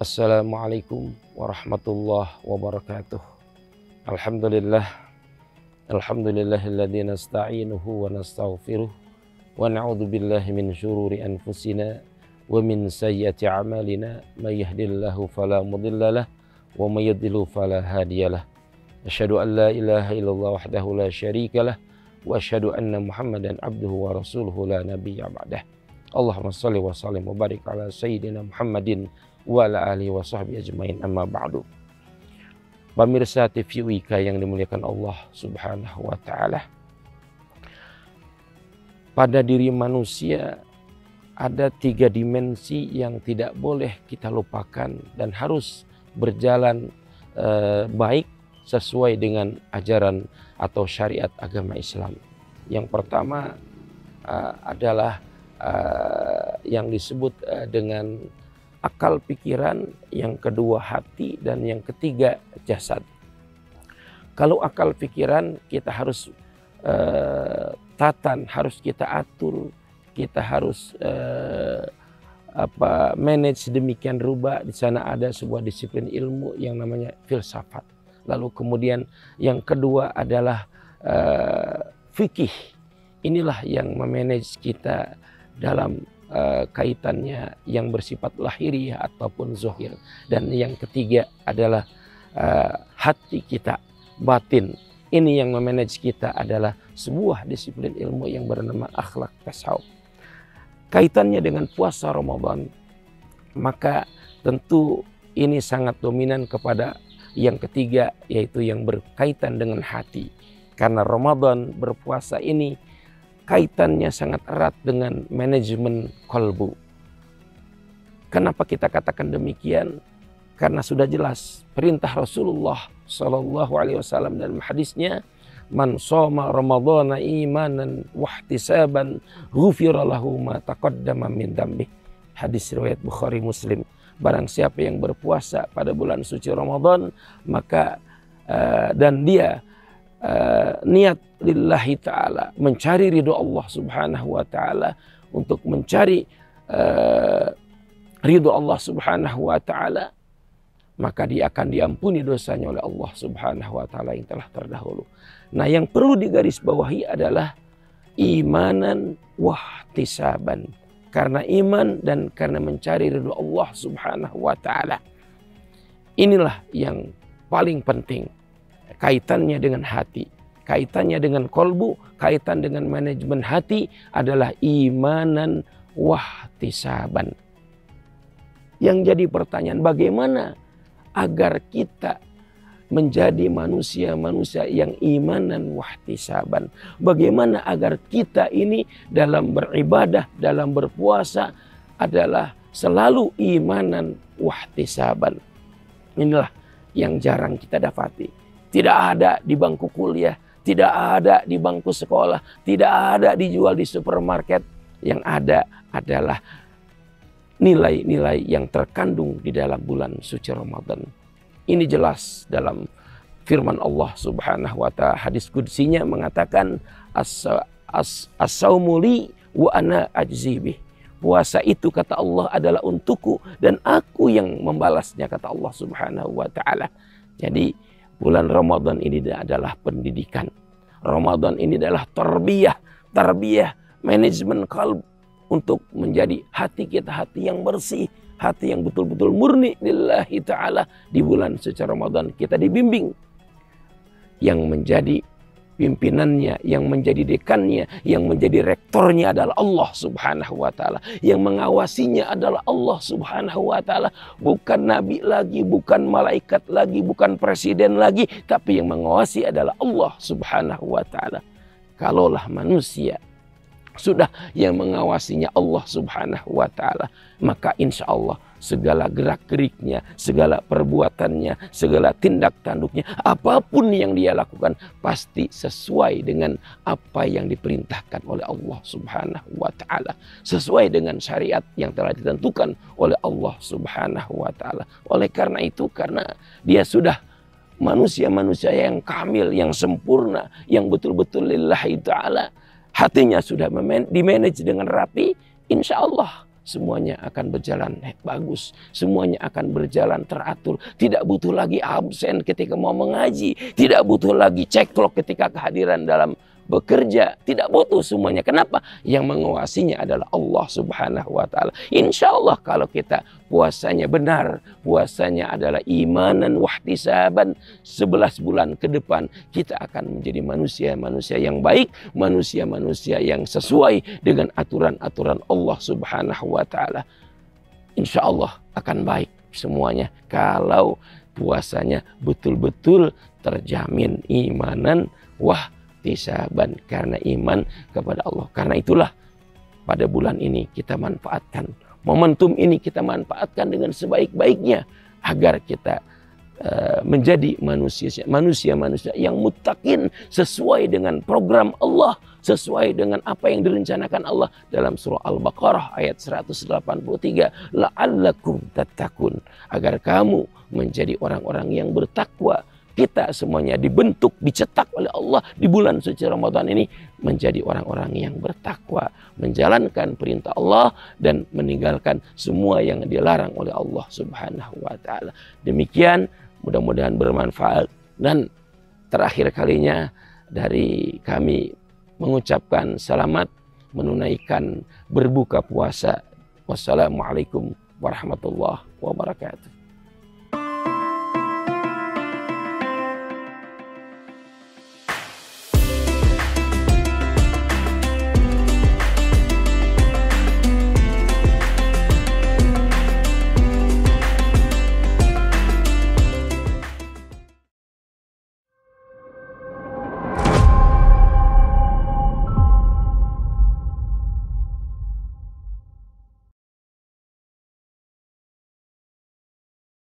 Assalamualaikum warahmatullahi wabarakatuh. Alhamdulillah, alhamdulillahilladzi nasta'inuhu wa nastaghfiruh wa na'udzu billahi min syururi anfusina wa min sayyiati a'malina may yahdihillahu fala mudhillalah wa may yudhlil fala hadiyalah. Asyhadu an la ilaha illallah wahdahu la syarikalah wa asyhadu anna Muhammadan abduhu wa rasuluhu la nabiyya ba'dah. Allahumma shalli wa sallim wa barik ala sayyidina Muhammadin wa ala alihi wa sahbihi ajmain, amma ba'du. Pemirsa TV UIK yang dimuliakan Allah Subhanahu wa taala. Pada diri manusia ada 3 dimensi yang tidak boleh kita lupakan dan harus berjalan baik sesuai dengan ajaran atau syariat agama Islam. Yang pertama adalah yang disebut dengan akal pikiran, yang kedua hati, dan yang ketiga jasad. Kalau akal pikiran kita harus harus kita atur, kita harus manage sedemikian rupa. Di sana ada sebuah disiplin ilmu yang namanya filsafat. Lalu kemudian yang kedua adalah fikih. Inilah yang memanage kita dalam kaitannya yang bersifat lahiriah ataupun zohir. Dan yang ketiga adalah hati kita, batin. Ini yang memanage kita adalah sebuah disiplin ilmu yang bernama akhlak tasawuf. Kaitannya dengan puasa Ramadan, maka tentu ini sangat dominan kepada yang ketiga, yaitu yang berkaitan dengan hati. Karena Ramadan berpuasa ini kaitannya sangat erat dengan manajemen kolbu. Kenapa kita katakan demikian? Karena sudah jelas perintah Rasulullah Sallallahu Alaihi Wasallam dalam hadisnya, man shoma Ramadhana imanan wahtisaban ghufira lahu ma taqaddama min dzambi. Hadis riwayat Bukhari Muslim. Barang siapa yang berpuasa pada bulan suci Ramadan, maka dan dia niat lillahi ta'ala, mencari ridho Allah Subhanahu wa ta'ala, untuk mencari ridho Allah Subhanahu wa ta'ala, maka dia akan diampuni dosanya oleh Allah Subhanahu wa ta'ala yang telah terdahulu. Nah, yang perlu digarisbawahi adalah imanan wahtisaban, karena iman dan karena mencari ridho Allah Subhanahu wa ta'ala. Inilah yang paling penting. Kaitannya dengan hati, kaitannya dengan kolbu, kaitan dengan manajemen hati adalah imanan wahtisaban. Yang jadi pertanyaan, bagaimana agar kita menjadi manusia-manusia yang imanan wahtisaban? Bagaimana agar kita ini dalam beribadah, dalam berpuasa adalah selalu imanan wahtisaban? Inilah yang jarang kita dapati. Tidak ada di bangku kuliah, tidak ada di bangku sekolah, tidak ada dijual di supermarket. Yang ada adalah nilai-nilai yang terkandung di dalam bulan suci Ramadan. Ini jelas dalam firman Allah Subhanahu wa ta'ala. Hadis qudsinya mengatakan as-saumu li wa ana ajzi bih. Puasa itu, kata Allah, adalah untukku dan aku yang membalasnya, kata Allah Subhanahu wa ta'ala. Jadi bulan Ramadan ini adalah pendidikan. Ramadan ini adalah tarbiyah, manajemen qalb, untuk menjadi hati kita hati yang bersih, hati yang betul-betul murni lillahi ta'ala. Di bulan suci Ramadan kita dibimbing. Yang menjadi pimpinannya, yang menjadi dekannya, yang menjadi rektornya adalah Allah Subhanahu wa ta'ala. Yang mengawasinya adalah Allah Subhanahu wa ta'ala. Bukan nabi lagi, bukan malaikat lagi, bukan presiden lagi, tapi yang mengawasi adalah Allah Subhanahu wa ta'ala. Kalaulah manusia sudah yang mengawasinya Allah Subhanahu wa ta'ala, maka insya Allah segala gerak-geriknya, segala perbuatannya, segala tindak tanduknya, apapun yang dia lakukan pasti sesuai dengan apa yang diperintahkan oleh Allah Subhanahu wa ta'ala, sesuai dengan syariat yang telah ditentukan oleh Allah Subhanahu wa ta'ala. Oleh karena itu, karena dia sudah manusia-manusia yang kamil, yang sempurna, yang betul-betul lillahi ta'ala, hatinya sudah dimanage dengan rapi, insya Allah semuanya akan berjalan bagus, semuanya akan berjalan teratur. Tidak butuh lagi absen ketika mau mengaji, tidak butuh lagi cekcok ketika kehadiran dalam bekerja, tidak butuh semuanya. Kenapa? Yang menguasainya adalah Allah Subhanahu wa Ta'ala. Insya Allah kalau kita puasanya benar, puasanya adalah imanan wahtisaban, 11 bulan ke depan kita akan menjadi manusia-manusia yang baik, manusia-manusia yang sesuai dengan aturan-aturan Allah Subhanahu wa Ta'ala. Insya Allah akan baik semuanya kalau puasanya betul-betul terjamin imanan wahtisaban, karena iman kepada Allah. Karena itulah pada bulan ini kita manfaatkan momentum ini, kita manfaatkan dengan sebaik-baiknya agar kita menjadi manusia-manusia yang muttaqin sesuai dengan program Allah, sesuai dengan apa yang direncanakan Allah dalam surah Al-Baqarah ayat 183, la'allakum tattaqun, agar kamu menjadi orang-orang yang bertakwa. Kita semuanya dibentuk, dicetak oleh Allah di bulan suci Ramadan ini menjadi orang-orang yang bertakwa, menjalankan perintah Allah dan meninggalkan semua yang dilarang oleh Allah Subhanahu wa Ta'ala. Demikian, mudah-mudahan bermanfaat. Dan terakhir kalinya dari kami mengucapkan selamat menunaikan berbuka puasa. Wassalamualaikum warahmatullahi wabarakatuh.